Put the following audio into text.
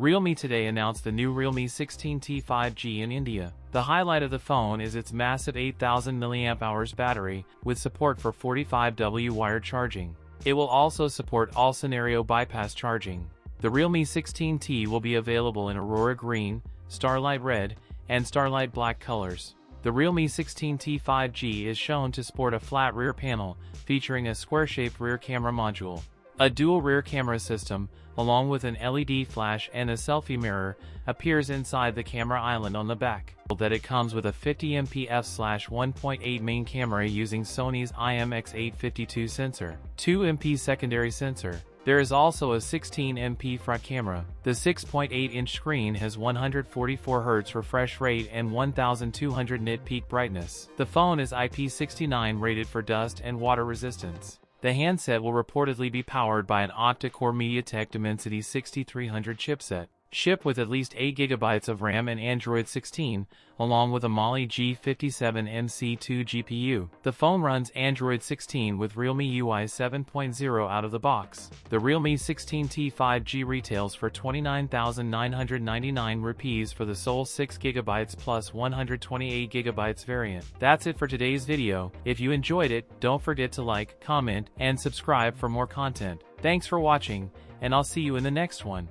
Realme today announced the new Realme 16T 5G in India. The highlight of the phone is its massive 8000 mAh battery, with support for 45W wired charging. It will also support all-scenario bypass charging. The Realme 16T will be available in Aurora Green, Starlight Red, and Starlight Black colors. The Realme 16T 5G is shown to sport a flat rear panel, featuring a square-shaped rear camera module. A dual rear camera system, along with an LED flash and a selfie mirror, appears inside the camera island on the back. That it comes with a 50MP f/1.8 main camera using Sony's IMX852 sensor, 2MP secondary sensor. There is also a 16MP front camera. The 6.8-inch screen has 144Hz refresh rate and 1200 nit peak brightness. The phone is IP69 rated for dust and water resistance. The handset will reportedly be powered by an octa-core MediaTek Dimensity 6300 chipset, shipped with at least 8GB of RAM and Android 16, along with a Mali G57MC2 GPU. The phone runs Android 16 with Realme UI 7.0 out of the box. The Realme 16T 5G retails for 29,999 rupees for the sole 6GB plus 128GB variant. That's it for today's video. If you enjoyed it, don't forget to like, comment, and subscribe for more content. Thanks for watching, and I'll see you in the next one.